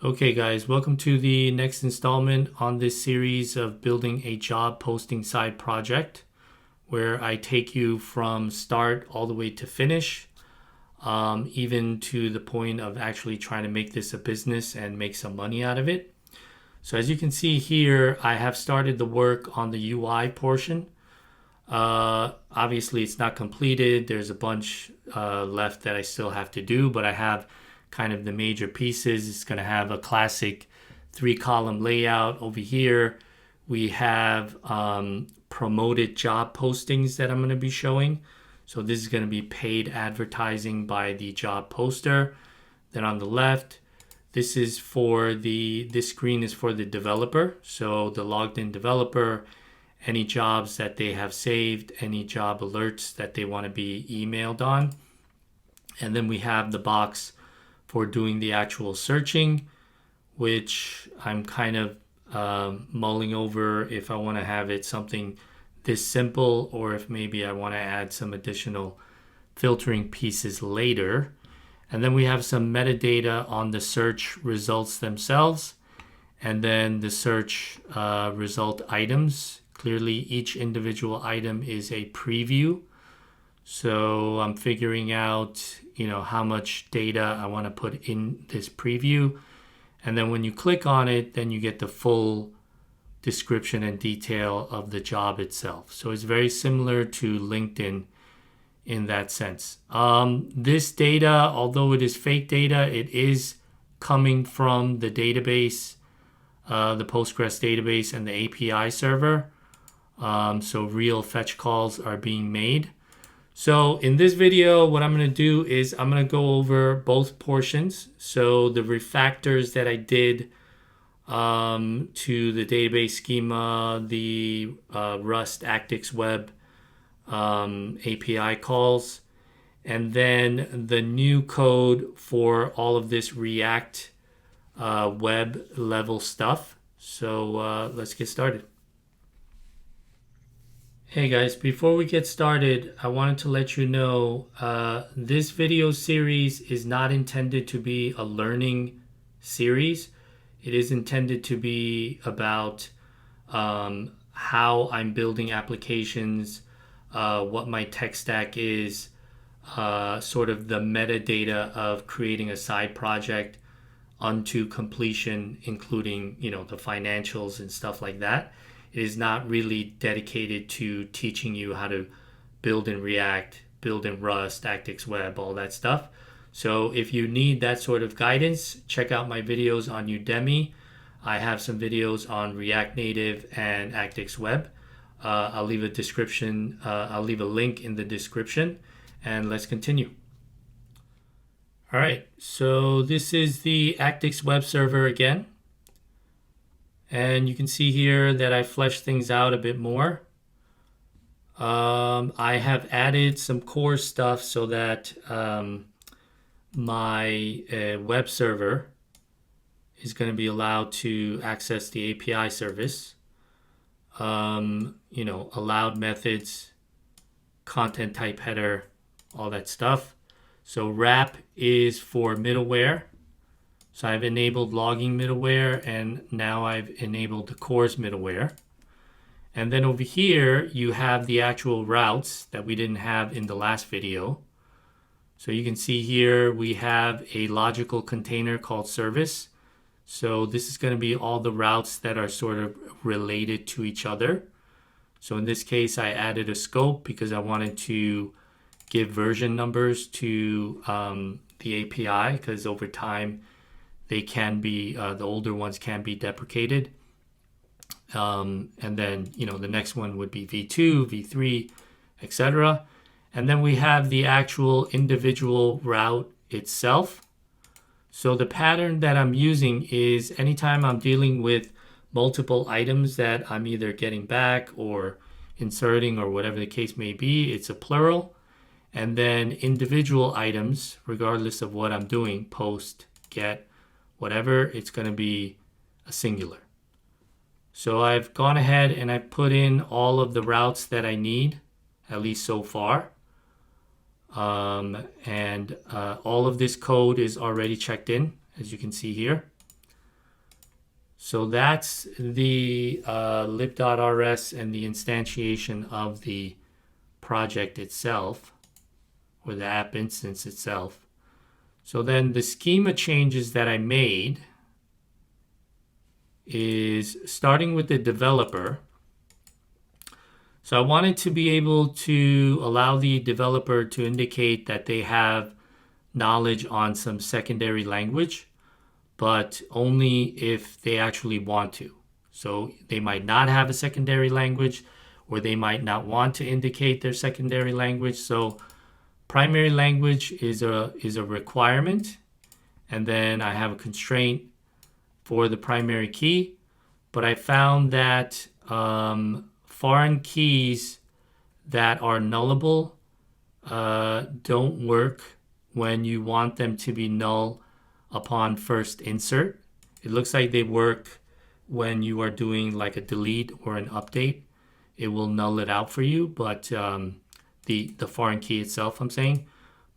Okay guys, welcome to the next installment on this series of building a job posting side project where I take you from start all the way to finish, even to the point of actually trying to make this a business and make some money out of it. So as you can see here, I have started the work on the UI portion. Obviously it's not completed. There's a bunch left that I still have to do, but I have kind of the major pieces. It's going to have a classic 3-column layout. Over here we have promoted job postings that I'm going to be showing. So this is going to be paid advertising by the job poster. Then on the left, this screen is for the developer. So the logged in developer, any jobs that they have saved, any job alerts that they want to be emailed on. And then we have the box for doing the actual searching, which I'm kind of mulling over if I want to have it something this simple or if maybe I want to add some additional filtering pieces later. And then we have some metadata on the search results themselves, and then the search result items. Clearly each individual item is a preview. So I'm figuring out, how much data I want to put in this preview. And then when you click on it, then you get the full description and detail of the job itself. So it's very similar to LinkedIn in that sense. This data, although it is fake data, it is coming from the database, the Postgres database and the API server. So real fetch calls are being made. So in this video, what I'm going to do is I'm going to go over both portions. So the refactors that I did to the database schema, the Rust Actix Web API calls, and then the new code for all of this React web level stuff. So let's get started. Hey guys, before we get started, I wanted to let you know this video series is not intended to be a learning series. It is intended to be about how I'm building applications, what my tech stack is, sort of the metadata of creating a side project unto completion, including, the financials and stuff like that. It is not really dedicated to teaching you how to build in React, build in Rust, Actix Web, all that stuff. So if you need that sort of guidance, check out my videos on Udemy. I have some videos on React Native and Actix Web. I'll leave a link in the description, and let's continue. All right, so this is the Actix Web server again. And you can see here that I fleshed things out a bit more. I have added some core stuff so that my web server is going to be allowed to access the API service. Allowed methods, content type header, all that stuff. So wrap is for middleware. So I've enabled logging middleware, and now I've enabled the cores middleware. And then over here, you have the actual routes that we didn't have in the last video. So you can see here, we have a logical container called service. So this is going to be all the routes that are sort of related to each other. So in this case, I added a scope because I wanted to give version numbers to the API, because over time, they can be, the older ones can be deprecated. And then, the next one would be V2, V3, etc. And then we have the actual individual route itself. So the pattern that I'm using is anytime I'm dealing with multiple items that I'm either getting back or inserting or whatever the case may be, it's a plural. And then individual items, regardless of what I'm doing, post, get, whatever, it's going to be a singular. So I've gone ahead and I put in all of the routes that I need, at least so far. And all of this code is already checked in, as you can see here. So that's the lib.rs and the instantiation of the project itself, or the app instance itself. So then the schema changes that I made is starting with the developer. So I wanted to be able to allow the developer to indicate that they have knowledge on some secondary language, but only if they actually want to. So they might not have a secondary language, or they might not want to indicate their secondary language. So primary language is a requirement, and then I have a constraint for the primary key. But I found that foreign keys that are nullable don't work when you want them to be null upon first insert. It looks like they work when you are doing like a delete or an update. It will null it out for you, but the foreign key itself, I'm saying.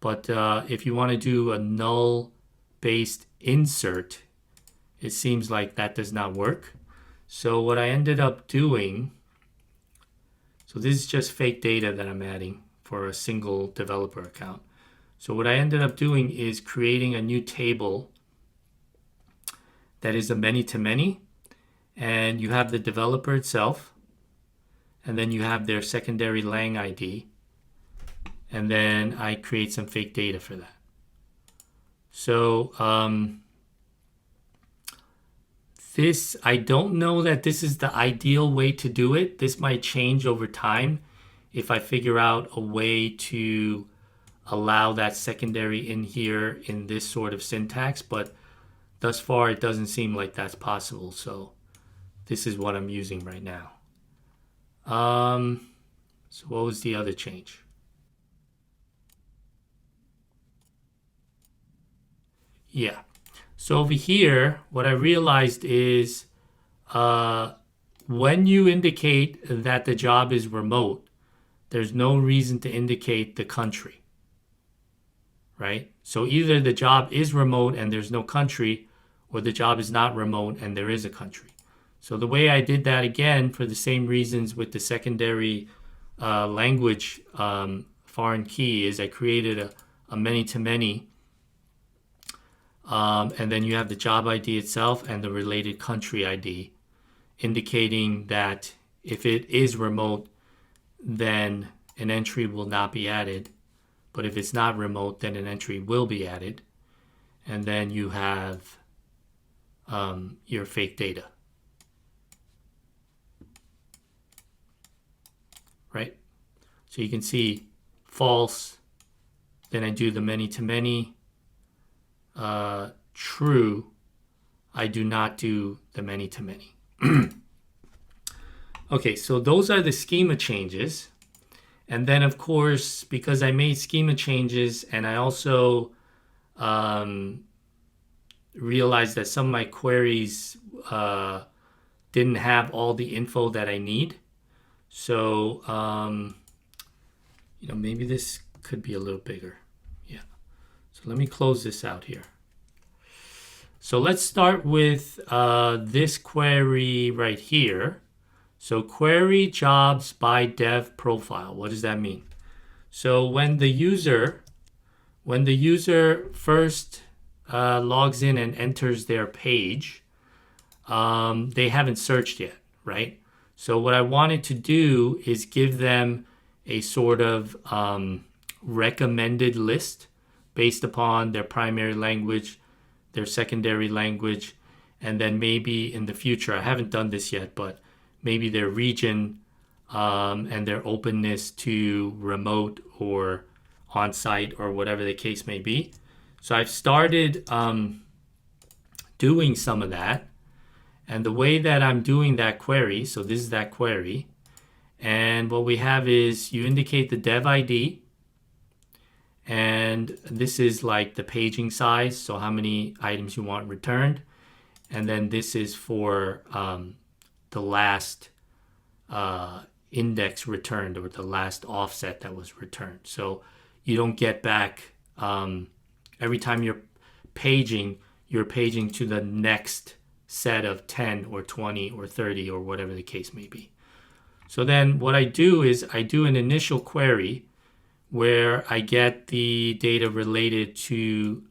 But if you want to do a null-based insert, it seems like that does not work. So what I ended up doing, so this is just fake data that I'm adding for a single developer account. So what I ended up doing is creating a new table that is a many-to-many, and you have the developer itself, and then you have their secondary lang ID, and then I create some fake data for that. So this, I don't know that this is the ideal way to do it. This might change over time if I figure out a way to allow that secondary in here in this sort of syntax, but thus far it doesn't seem like that's possible. So this is what I'm using right now. So what was the other change? Yeah. So over here, what I realized is when you indicate that the job is remote, there's no reason to indicate the country, right? So either the job is remote and there's no country, or the job is not remote and there is a country. So the way I did that, again, for the same reasons with the secondary language foreign key, is I created a many-to-many, and then you have the job ID itself and the related country ID, indicating that if it is remote, then an entry will not be added. But if it's not remote, then an entry will be added. And then you have your fake data. Right? So you can see false, then I do the many-to-many. True, I do not do the many-to-many. Okay, so those are the schema changes. And then, of course, because I made schema changes and I also realized that some of my queries didn't have all the info that I need. So, maybe this could be a little bigger. Yeah. So let me close this out here. So let's start with this query right here. So query jobs by dev profile. What does that mean? So when the user first logs in and enters their page, they haven't searched yet, right? So what I wanted to do is give them a sort of recommended list based upon their primary language, their secondary language, and then maybe in the future, I haven't done this yet, but maybe their region and their openness to remote or on-site or whatever the case may be. So I've started doing some of that. And the way that I'm doing that query, so this is that query, and what we have is you indicate the dev ID, and this is like the paging size, so how many items you want returned, and then this is for the last index returned, or the last offset that was returned. So you don't get back every time you're paging to the next set of 10 or 20 or 30 or whatever the case may be. So then what I do is I do an initial query where I get the data related to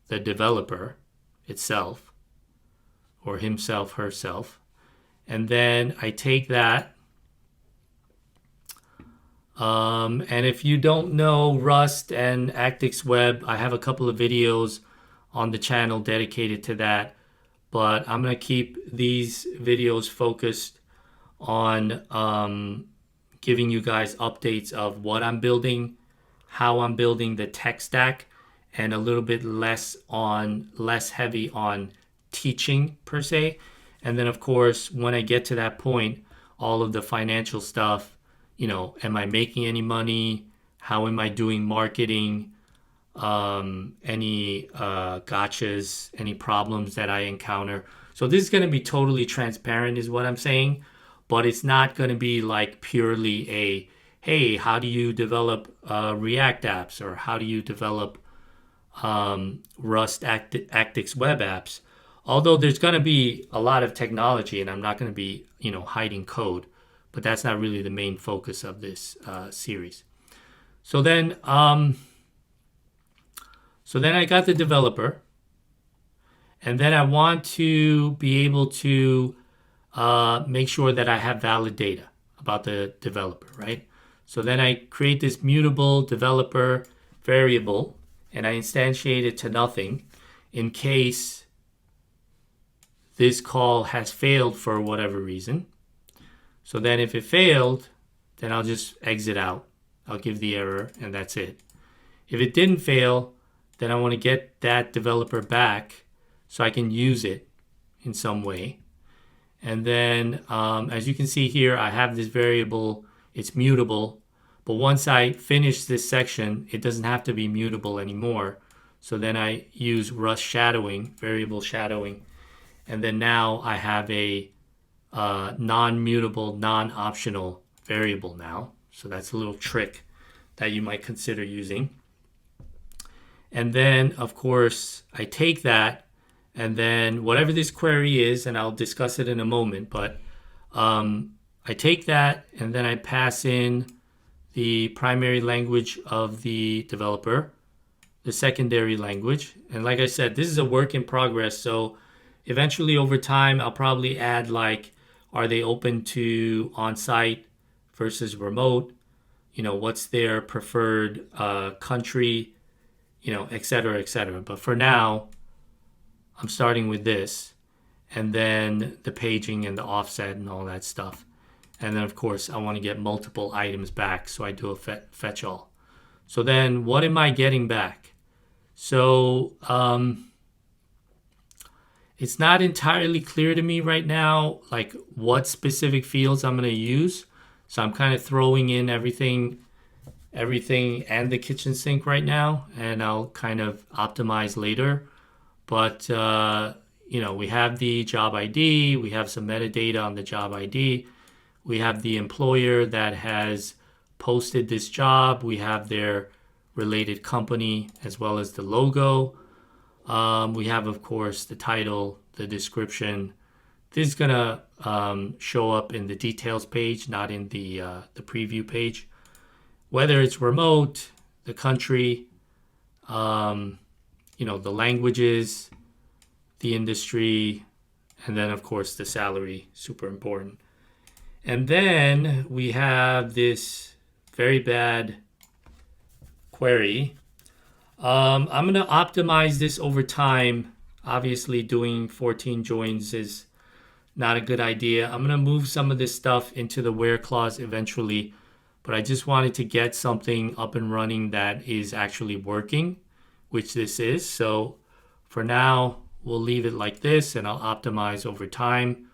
the developer itself, or himself, herself. And then I take that. And if you don't know Rust and Actix Web, I have a couple of videos on the channel dedicated to that. But I'm going to keep these videos focused on giving you guys updates of what I'm building, how I'm building the tech stack, and a little bit less heavy on teaching per se. And then of course, when I get to that point, all of the financial stuff, am I making any money? How am I doing marketing? Any gotchas, any problems that I encounter. So this is going to be totally transparent is what I'm saying, but it's not going to be like purely a, hey, how do you develop React apps, or how do you develop Rust Actix Web apps? Although there's going to be a lot of technology, and I'm not going to be, hiding code, but that's not really the main focus of this series. So then I got the developer, and then I want to be able to make sure that I have valid data about the developer, right? So then I create this mutable developer variable, and I instantiate it to nothing in case this call has failed for whatever reason. So then if it failed, then I'll just exit out. I'll give the error, and that's it. If it didn't fail, then I want to get that developer back so I can use it in some way. And then as you can see here, I have this variable, it's mutable. But once I finish this section, it doesn't have to be mutable anymore. So then I use Rust shadowing, variable shadowing. And then now I have a non-mutable, non-optional variable now. So that's a little trick that you might consider using. And then, of course, I take that, and then whatever this query is, and I'll discuss it in a moment, but I take that, and then I pass in the primary language of the developer, the secondary language. And like I said, this is a work in progress. So eventually over time, I'll probably add like, are they open to on-site versus remote? What's their preferred country? Et cetera, et cetera. But for now, I'm starting with this, and then the paging and the offset and all that stuff. And then, of course, I want to get multiple items back, so I do a fetch all. So then what am I getting back? So it's not entirely clear to me right now, like what specific fields I'm going to use. So I'm kind of throwing in everything and the kitchen sink right now, and I'll kind of optimize later. But we have the job ID, we have some metadata on the job ID, we have the employer that has posted this job, we have their related company as well as the logo. We have, of course, the title, the description. This is gonna show up in the details page, not in the preview page. Whether it's remote, the country, the languages, the industry, and then of course the salary, super important. And then we have this very bad query. I'm going to optimize this over time. Obviously doing 14 joins is not a good idea. I'm going to move some of this stuff into the where clause eventually, but I just wanted to get something up and running that is actually working, which this is. So for now, we'll leave it like this, and I'll optimize over time.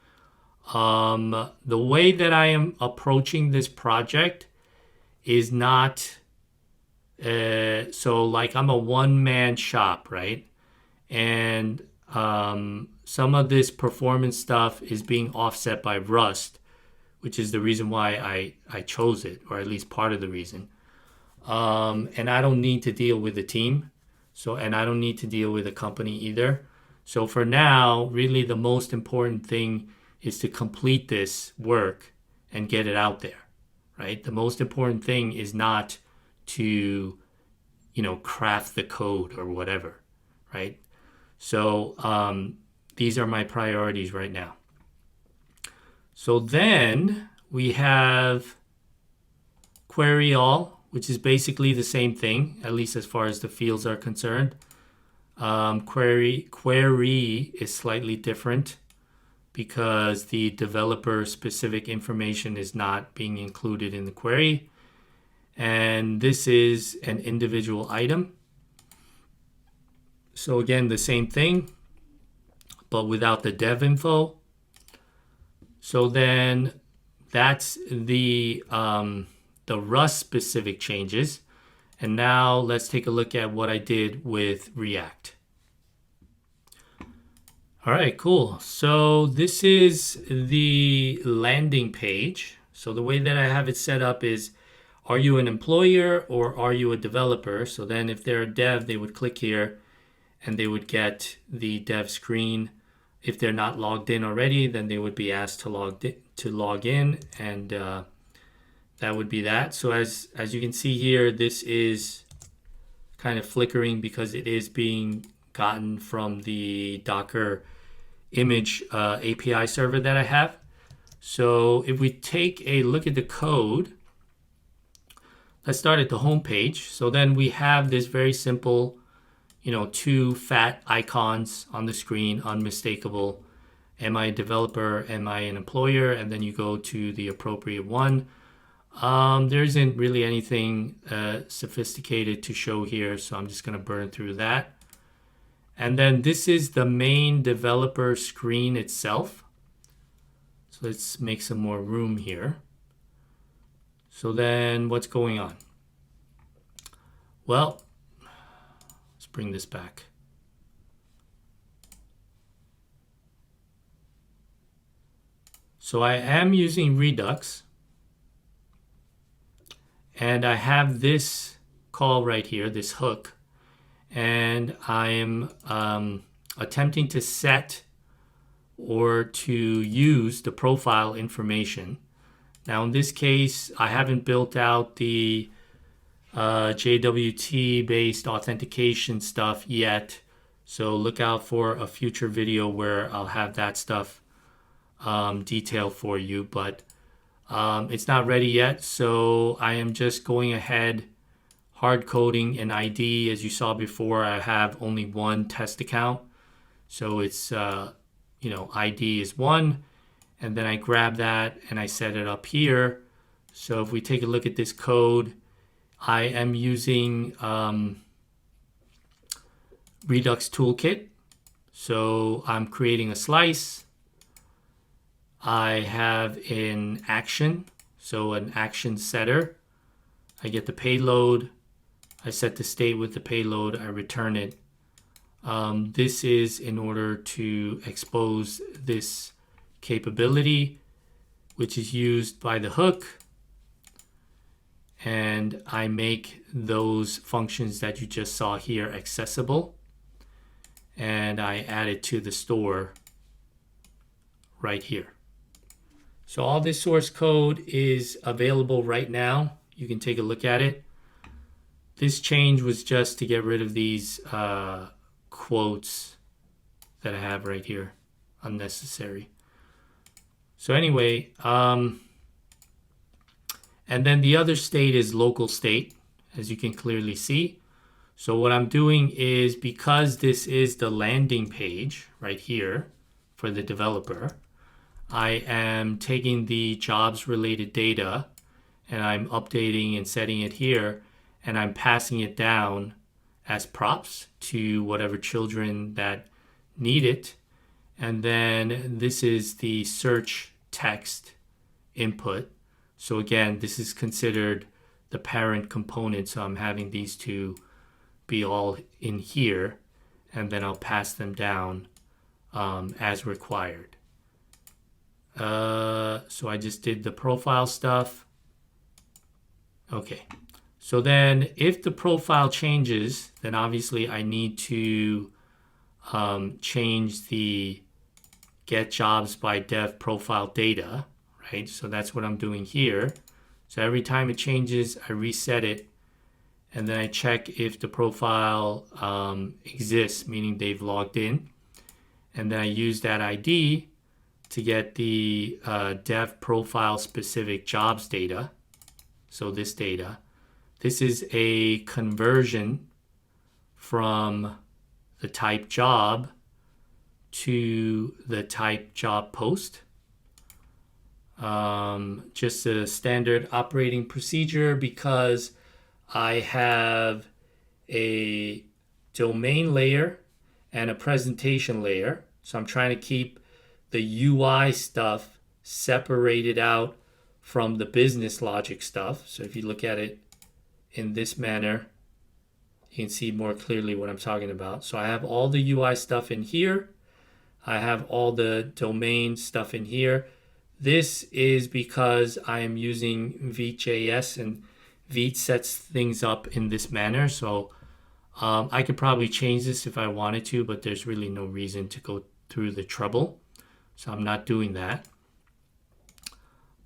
The way that I am approaching this project is not, so like I'm a one-man shop, right? And some of this performance stuff is being offset by Rust, which is the reason why I chose it, or at least part of the reason. And I don't need to deal with a team, and I don't need to deal with a company either. So for now, really the most important thing is to complete this work and get it out there, right? The most important thing is not to, craft the code or whatever, right? So these are my priorities right now. So then we have query all, which is basically the same thing, at least as far as the fields are concerned. Query is slightly different because the developer specific information is not being included in the query. And this is an individual item. So again, the same thing, but without the dev info. So then that's the Rust specific changes. And now let's take a look at what I did with React. All right, cool. So this is the landing page. So the way that I have it set up is, are you an employer or are you a developer? So then if they're a dev, they would click here and they would get the dev screen. If they're not logged in already, then they would be asked to log in, and that would be that. So as you can see here, this is kind of flickering because it is being gotten from the Docker image API server that I have. So if we take a look at the code, let's start at the home page. So then we have this very simple, two fat icons on the screen, unmistakable. Am I a developer? Am I an employer? And then you go to the appropriate one. There isn't really anything sophisticated to show here, so I'm just going to burn through that. And then this is the main developer screen itself. So let's make some more room here. So then what's going on? Well, let's bring this back. So I am using Redux, and I have this call right here, this hook, and I am attempting to set or to use the profile information. Now in this case, I haven't built out the JWT based authentication stuff yet, so look out for a future video where I'll have that stuff detailed for you, but it's not ready yet. So I am just going ahead, hard coding an ID. As you saw before, I have only one test account, so it's ID is 1, and then I grab that and I set it up here. So if we take a look at this code, I am using Redux Toolkit. So I'm creating a slice. I have an action, so an action setter. I get the payload. I set the state with the payload. I return it. This is in order to expose this capability, which is used by the hook. And I make those functions that you just saw here accessible. And I add it to the store right here. So all this source code is available right now. You can take a look at it. This change was just to get rid of these quotes that I have right here, unnecessary. So anyway, and then the other state is local state, as you can clearly see. So what I'm doing is, because this is the landing page right here for the developer, I am taking the jobs related data and I'm updating and setting it here, and I'm passing it down as props to whatever children that need it. And then this is the search text input. So again, this is considered the parent component. So I'm having these two be all in here, and then I'll pass them down as required. So I just did the profile stuff. Okay. So then if the profile changes, then obviously I need to change the get jobs by dev profile data, right? So that's what I'm doing here. So every time it changes, I reset it, and then I check if the profile exists, meaning they've logged in. And then I use that ID to get the dev profile specific jobs data. So this data. This is a conversion from the type job to the type job post. Just a standard operating procedure because I have a domain layer and a presentation layer. So I'm trying to keep the UI stuff separated out from the business logic stuff. So if you look at it in this manner, you can see more clearly what I'm talking about. So I have all the UI stuff in here. I have all the domain stuff in here. This is because I am using Vite.js, and Vite sets things up in this manner. So I could probably change this if I wanted to, but there's really no reason to go through the trouble. So I'm not doing that.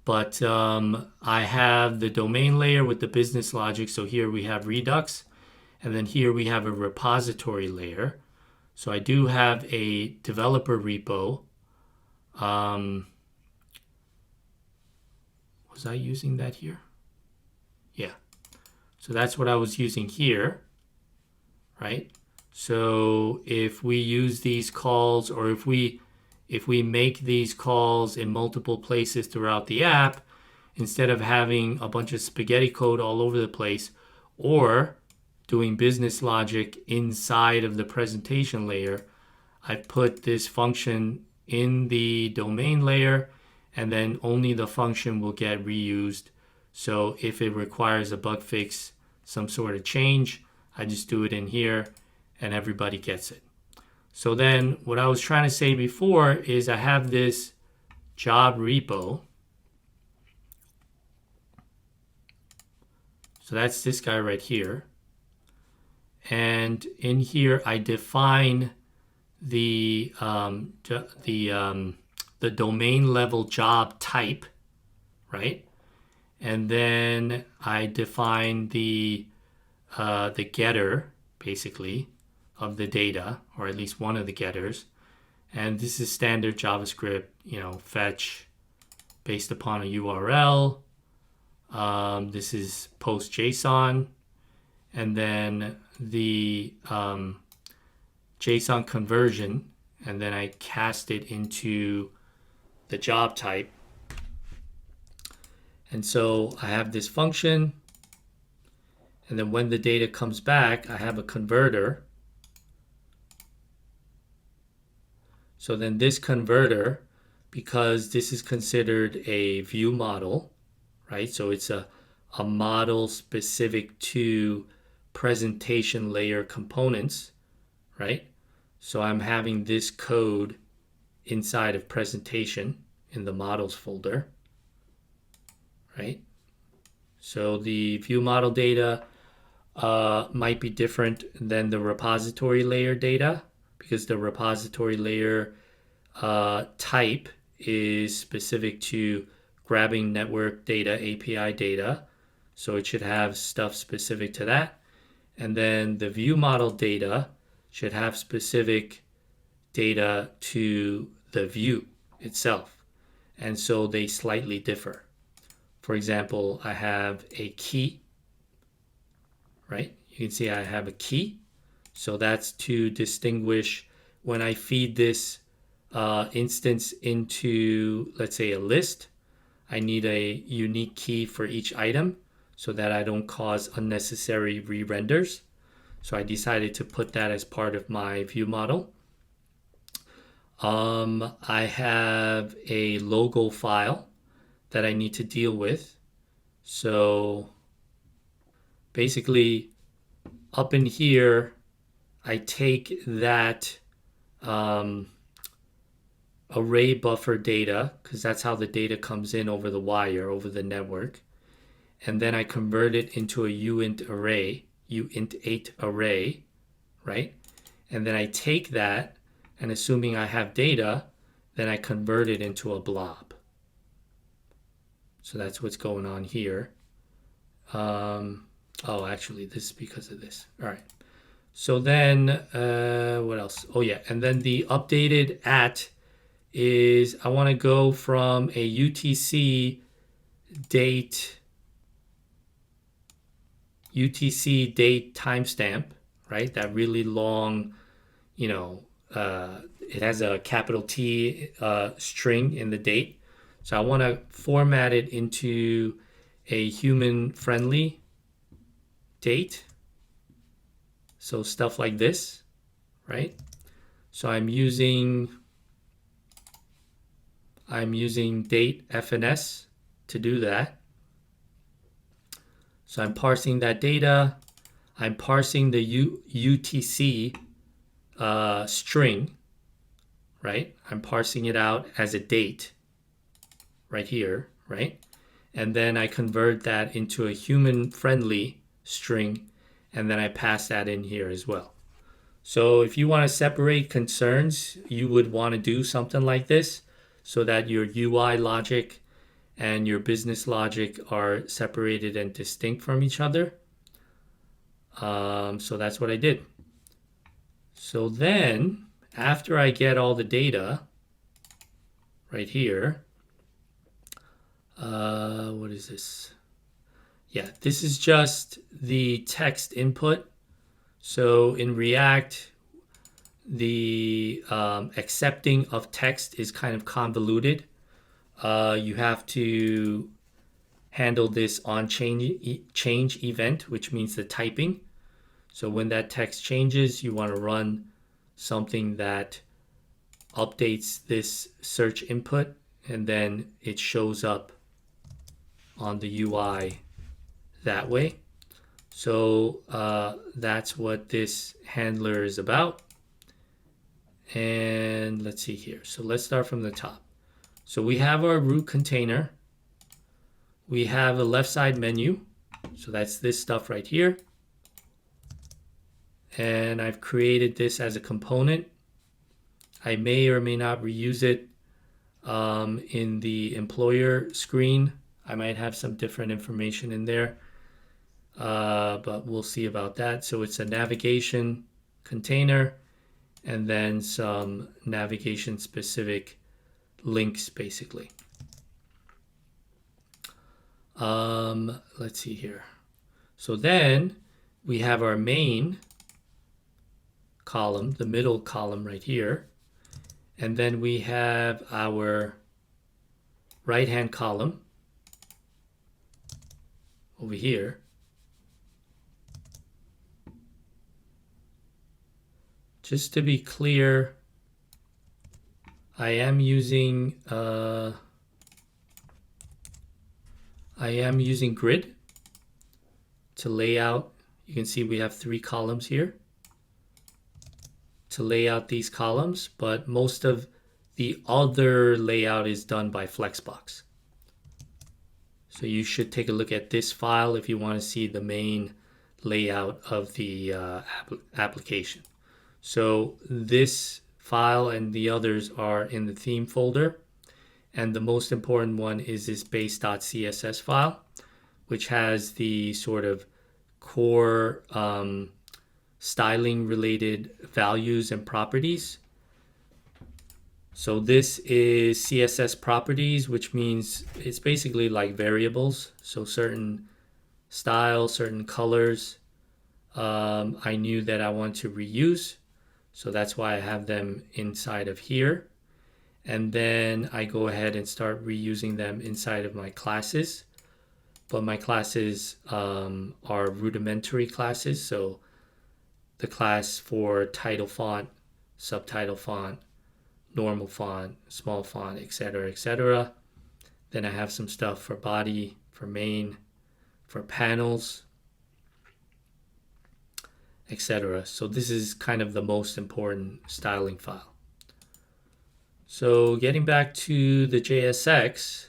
But I have the domain layer with the business logic. So here we have Redux, and then here we have a repository layer. So I do have a developer repo. Was I using that here? Yeah. So that's what I was using here, right? So if we use these calls, or if we make these calls in multiple places throughout the app, instead of having a bunch of spaghetti code all over the place, or doing business logic inside of the presentation layer, I put this function in the domain layer, and then only the function will get reused. So if it requires a bug fix, some sort of change, I just do it in here and everybody gets it. So then what I was trying to say before is I have this job repo. So that's this guy right here. And in here, I define the domain level job type, right? And then I define the getter, basically, of the data, or at least one of the getters. And this is standard JavaScript, fetch based upon a URL. This is post JSON. And then the JSON conversion, and then I cast it into the job type. And so I have this function, and then when the data comes back, I have a converter. So then this converter, because this is considered a view model, right? So it's a model specific to presentation layer components, right? So I'm having this code inside of presentation in the models folder, right? So the view model data might be different than the repository layer data, because the repository layer type is specific to grabbing network data, API data. So it should have stuff specific to that. And then the view model data should have specific data to the view itself. And so they slightly differ. For example, I have a key, right? You can see I have a key. So that's to distinguish when I feed this instance into, let's say, a list, I need a unique key for each item so that I don't cause unnecessary re-renders. So I decided to put that as part of my view model. I have a logo file that I need to deal with. So basically up in here, I take that array buffer data, because that's how the data comes in over the wire, over the network. And then I convert it into a uint8 array, right? and then I take that, and assuming I have data, then I convert it into a blob. So that's what's going on here. Oh, actually, this is because of this. All right. So then, what else? Oh, yeah. And then the updated at is I want to go from a UTC date timestamp, right? That really long, it has a capital T string in the date. So I want to format it into a human-friendly date. So stuff like this, right? So I'm using date FNS to do that. So I'm parsing that data. I'm parsing the UTC string, right? I'm parsing it out as a date right here, right? And then I convert that into a human-friendly string, and then I pass that in here as well. So if you want to separate concerns, you would want to do something like this so that your UI logic and your business logic are separated and distinct from each other. So that's what I did. So then, after I get all the data right here, what is this? Yeah, this is just the text input. So in React, the accepting of text is kind of convoluted. You have to handle this on change event, which means the typing. So when that text changes, you want to run something that updates this search input, and then it shows up on the UI that way. So that's what this handler is about. And let's see here. So let's start from the top. So we have our root container. We have a left side menu. So that's this stuff right here. And I've created this as a component. I may or may not reuse it in the employer screen. I might have some different information in there, but we'll see about that. So it's a navigation container and then some navigation specific links basically. Let's see here. So then we have our main column, the middle column right here. And then we have our right-hand column over here. Just to be clear, I am using grid to lay out. You can see we have 3 columns here to lay out these columns, but most of the other layout is done by Flexbox. So you should take a look at this file if you want to see the main layout of the application. So this file and the others are in the theme folder. And the most important one is this base.css file, which has the sort of core styling related values and properties. So this is CSS properties, which means it's basically like variables. So certain styles, certain colors, I knew that I want to reuse. So that's why I have them inside of here. And then I go ahead and start reusing them inside of my classes. But my classes are rudimentary classes. So the class for title font, subtitle font, normal font, small font, etc., etc. Then I have some stuff for body, for main, for panels, etc. So this is kind of the most important styling file. So getting back to the JSX,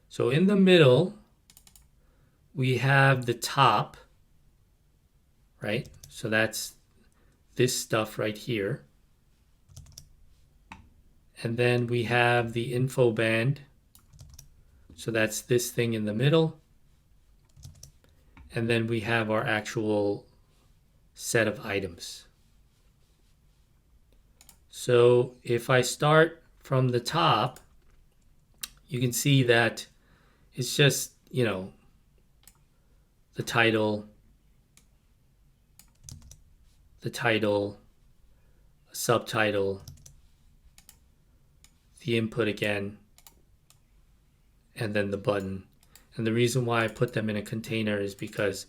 so in the middle, we have the top, right? So that's this stuff right here. And then we have the info band. So that's this thing in the middle. And then we have our actual set of items. So if I start from the top, you can see that it's just, you know, the title, subtitle, the input again, and then the button. And the reason why I put them in a container is because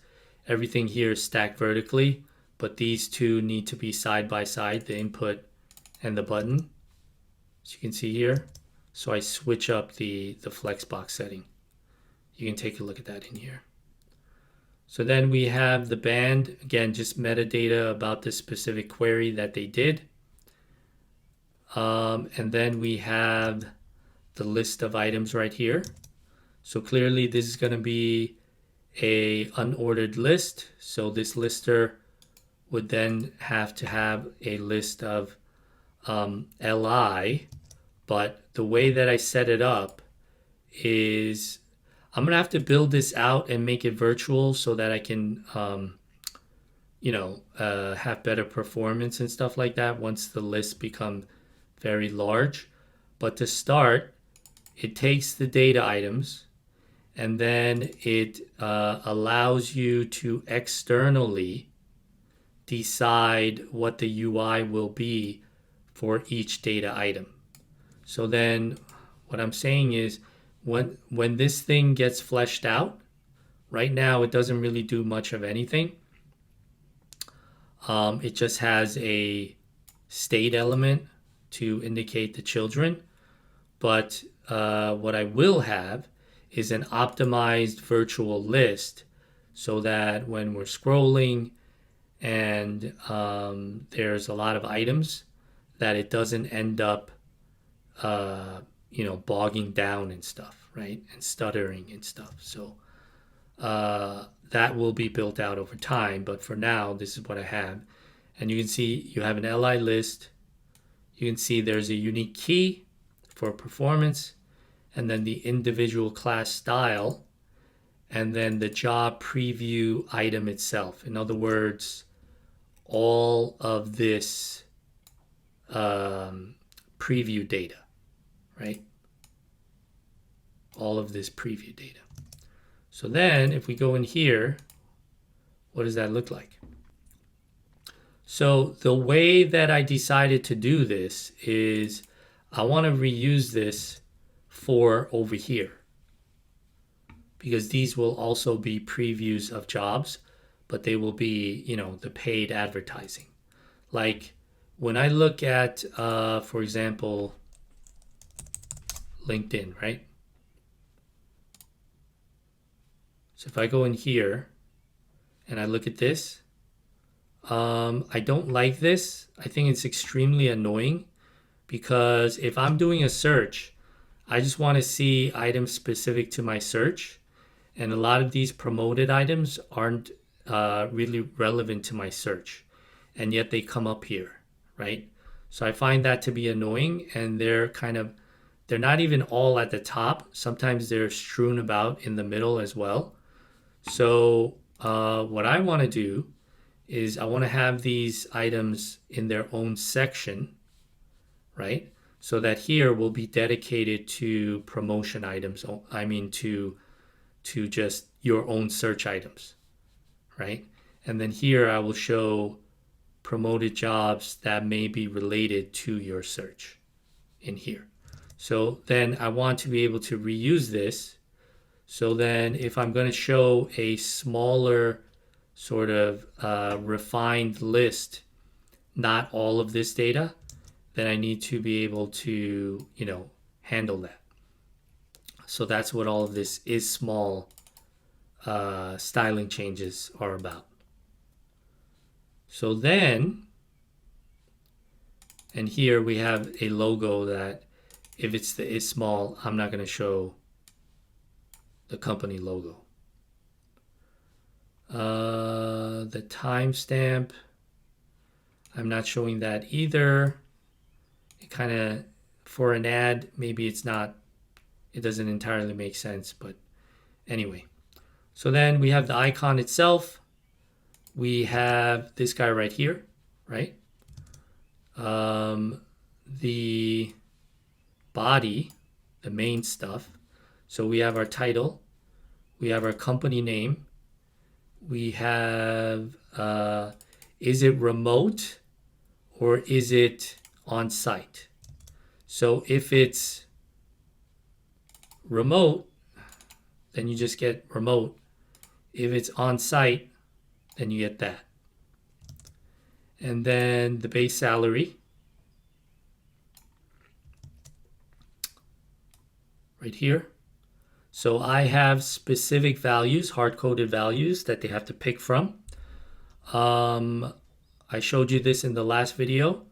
everything here is stacked vertically, but these two need to be side by side, the input and the button, as you can see here. So I switch up the flexbox setting. You can take a look at that in here. So then we have the band, again, just metadata about the specific query that they did. And then we have the list of items right here. So clearly this is going to be a unordered list. So this lister would then have to have a list of LI, but the way that I set it up is I'm going to have to build this out and make it virtual so that I can, have better performance and stuff like that once the lists become very large. But to start, it takes the data items and then it allows you to externally decide what the UI will be for each data item. So then what I'm saying is when this thing gets fleshed out, right now it doesn't really do much of anything. It just has a state element to indicate the children. But what I will have is an optimized virtual list so that when we're scrolling and there's a lot of items, that it doesn't end up bogging down and stuff, right? And stuttering and stuff. So that will be built out over time. But for now, this is what I have. And you can see you have an LI list. You can see there's a unique key for performance, and then the individual class style, and then the job preview item itself. In other words, all of this preview data, right? All of this preview data. So then if we go in here, what does that look like? So the way that I decided to do this is I want to reuse this for over here, because these will also be previews of jobs, but they will be, the paid advertising. Like when I look at, for example, LinkedIn, right? So if I go in here and I look at this, I don't like this. I think it's extremely annoying because if I'm doing a search, I just want to see items specific to my search. And a lot of these promoted items aren't really relevant to my search. And yet they come up here, right? So I find that to be annoying, and they're not even all at the top. Sometimes they're strewn about in the middle as well. So what I want to do is I want to have these items in their own section, right? So that here will be dedicated to promotion items. I mean to just your own search items, right? And then here I will show promoted jobs that may be related to your search in here. So then I want to be able to reuse this. So then if I'm going to show a smaller sort of refined list, not all of this data, then I need to be able to, handle that. So that's what all of this is small styling changes are about. So then, and here we have a logo that if it's the is small, I'm not going to show the company logo. The timestamp, I'm not showing that either. It kind of, for an ad, maybe it doesn't entirely make sense, but anyway. So then we have the icon itself. We have this guy right here, right? The body, the main stuff. So we have our title, we have our company name, we have, is it remote or is it on site? So if it's remote, then you just get remote. If it's on site, then you get that. And then the base salary right here. So I have specific values, hard-coded values that they have to pick from. I showed you this in the last video.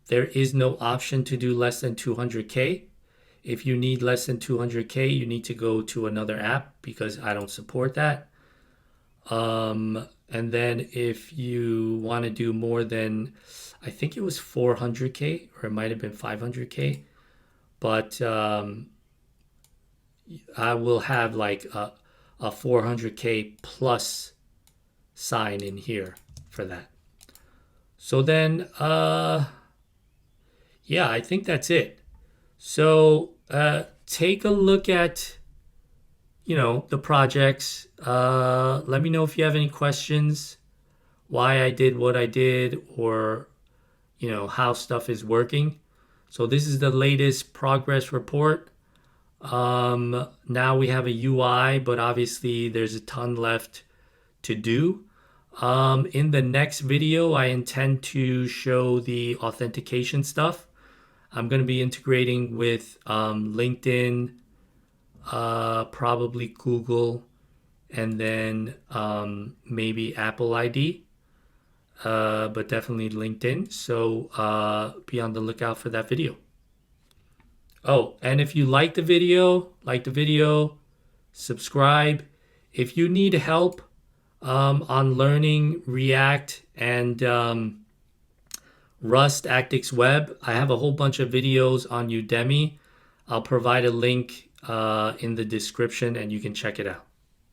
There is no option to do less than 200K. If you need less than 200K, you need to go to another app because I don't support that. And then if you want to do more than, I think it was 400K or it might have been 500K, but I will have like a 400K plus sign in here for that. So then, yeah, I think that's it. So take a look at, the projects. Let me know if you have any questions, why I did what I did, or, how stuff is working. So this is the latest progress report. Now we have a UI, but obviously there's a ton left to do. In the next video, I intend to show the authentication stuff. I'm going to be integrating with LinkedIn, probably Google, and then maybe Apple ID, but definitely LinkedIn. So be on the lookout for that video. Oh, and if you like the video, subscribe. If you need help on learning React and Rust Actix Web, I have a whole bunch of videos on Udemy. I'll provide a link in the description and you can check it out.